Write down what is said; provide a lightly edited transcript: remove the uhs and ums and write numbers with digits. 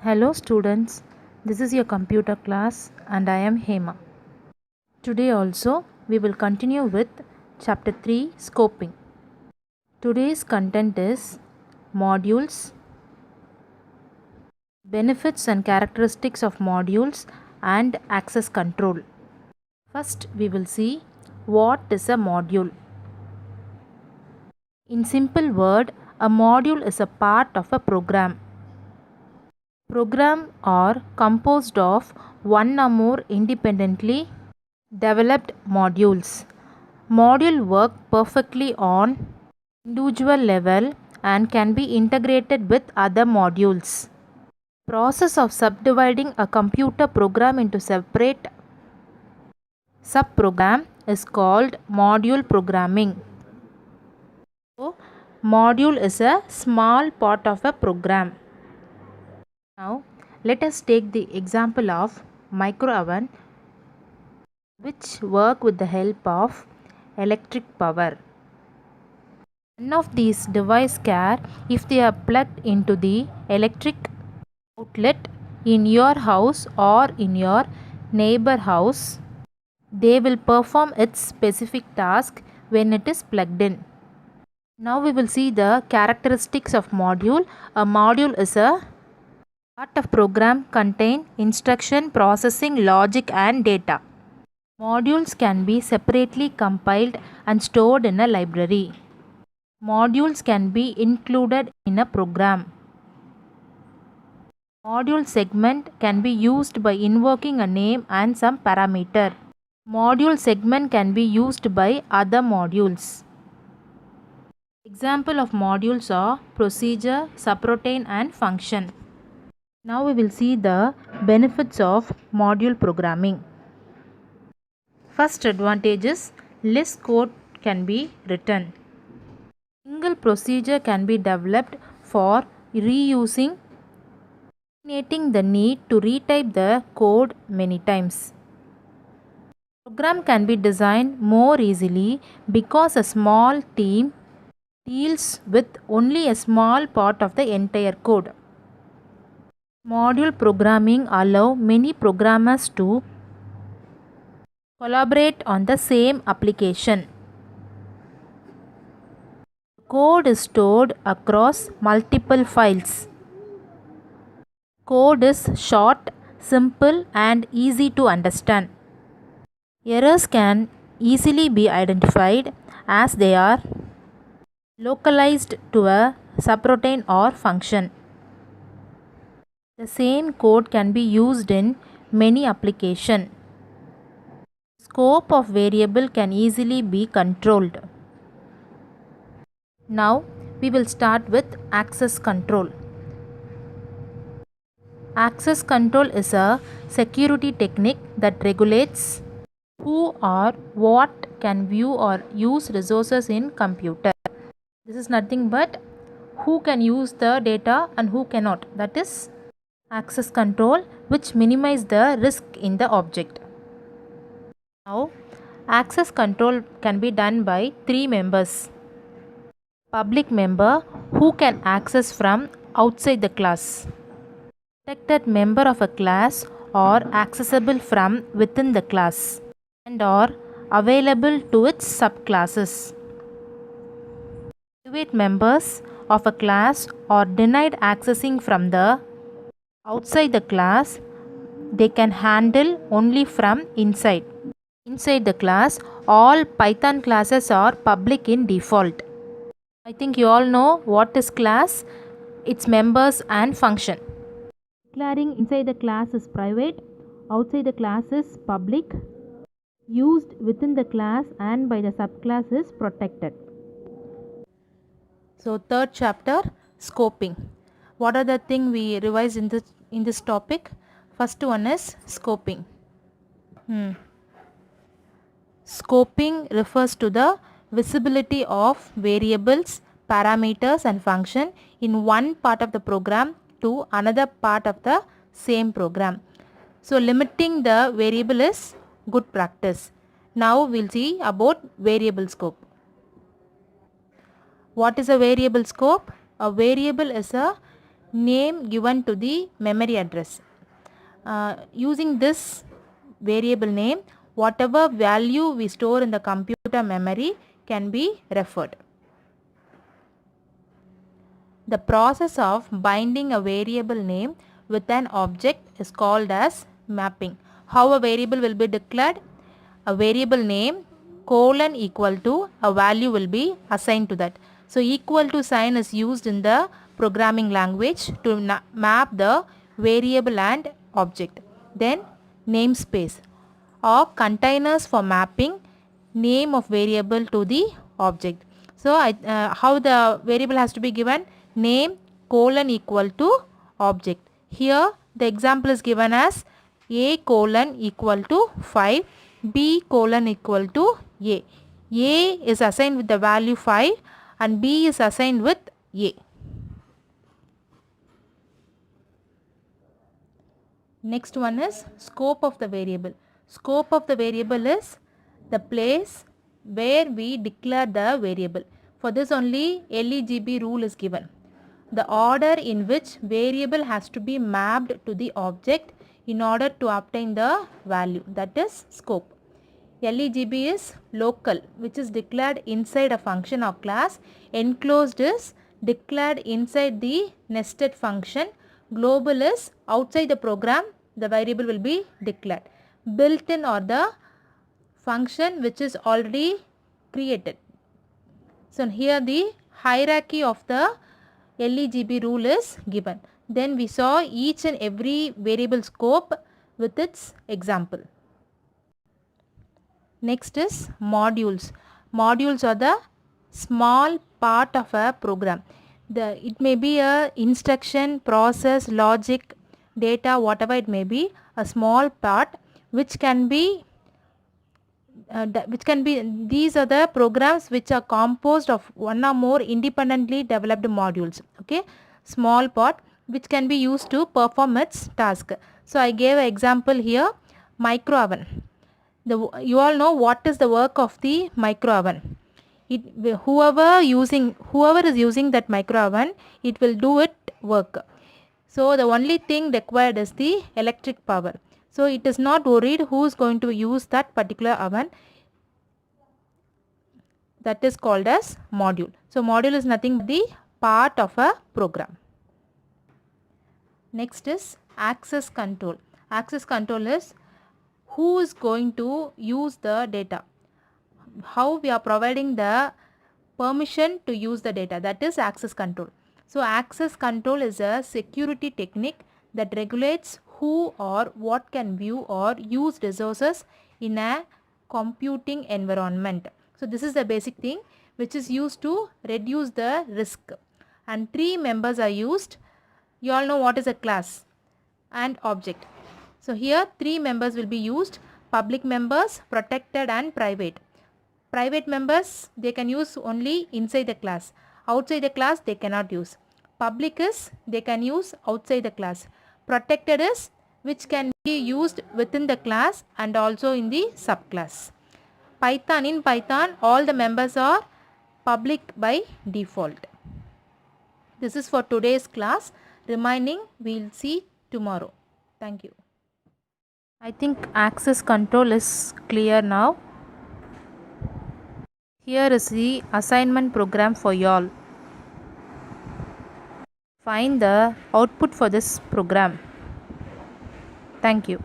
Hello students, this is your computer class and I am Hema. Today also we will continue with chapter 3 scoping. Today's content is modules, benefits and characteristics of modules and access control. First we will see what is a module. In simple word, a module is a part of a program. Programs are composed of one or more independently developed modules. Module work perfectly on individual level and can be integrated with other modules. Process of subdividing a computer program into separate subprogram is called module programming. So, module is a small part of a program. Now, let us take the example of micro oven which work with the help of electric power. None of these devices care if they are plugged into the electric outlet in your house or in your neighbor house. They will perform its specific task when it is plugged in. Now we will see the characteristics of module. A module is a part of program contain instruction, processing, logic and data. Modules can be separately compiled and stored in a library. Modules can be included in a program. Module segment can be used by invoking a name and some parameter. Module segment can be used by other modules. Example of modules are procedure, subroutine and function. Now we will see the benefits of module programming. First advantage is less code can be written. Single procedure can be developed for reusing, eliminating the need to retype the code many times. Program can be designed more easily because a small team deals with only a small part of the entire code. Module programming allows many programmers to collaborate on the same application. Code is stored across multiple files. Code is short, simple and easy to understand. Errors can easily be identified as they are localized to a subroutine or function. The same code can be used in many applications. Scope of variable can easily be controlled. Now we will start with access control. Access control is a security technique that regulates who or what can view or use resources in computer. This is nothing but who can use the data and who cannot. That is access control, which minimize the risk in the object. Now, access control can be done by three members. Public member who can access from outside the class. Protected member of a class or accessible from within the class and or available to its subclasses. Private members of a class are denied accessing from the outside the class. They can handle only from inside. Inside the class, all Python classes are public in default. I think you all know what is class, its members and function. Declaring inside the class is private, outside the class is public, used within the class and by the subclass is protected. So third chapter, scoping. What are the things we revised in this topic? First one is scoping. Scoping refers to the visibility of variables, parameters and function in one part of the program to another part of the same program. So limiting the variable is good practice. Now we'll see about variable scope. What is a variable scope? A variable is a name given to the memory address. Using this variable name, whatever value we store in the computer memory can be referred. The process of binding a variable name with an object is called as mapping. How a variable will be declared? A variable name colon equal to a value will be assigned to that. So equal to sign is used in the programming language to map the variable and object. Then namespace or containers for mapping name of variable to the object. So how the variable has to be given? Name colon equal to object. Here the example is given as a colon equal to 5, b colon equal to a. A is assigned with the value 5 and b is assigned with a. Next one is scope of the variable. Scope of the variable is the place where we declare the variable. For this only LEGB rule is given. The order in which variable has to be mapped to the object in order to obtain the value, that is scope. LEGB is local, which is declared inside a function or class. Enclosed is declared inside the nested function. Global is outside the program, the variable will be declared. Built-in or the function which is already created. So here the hierarchy of the LEGB rule is given. Then we saw each and every variable scope with its example. Next is modules. Modules are the small part of a program. It may be a instruction, process, logic, data, whatever it may be, a small part which can be these are the programs which are composed of one or more independently developed modules. Okay, small part which can be used to perform its task. So I gave an example here, micro oven. You all know what is the work of the micro oven. Whoever is using that micro oven, it will do it work. So the only thing required is the electric power. So it is not worried who is going to use that particular oven. That is called as module. So module is nothing but the part of a program. Next is access control. Access control is who is going to use the data. How we are providing the permission to use the data. That is access control. So access control is a security technique that regulates who or what can view or use resources in a computing environment. So this is the basic thing which is used to reduce the risk. And three members are used. You all know what is a class and object. So here three members will be used: public members, protected and private. Private members, they can use only inside the class. Outside the class they cannot use. Public is they can use outside the class. Protected is which can be used within the class and also in the subclass. In Python all the members are public by default. This is for today's class. Remaining we will see tomorrow. Thank you. I think access control is clear now. Here is the assignment program for y'all. Find the output for this program. Thank you.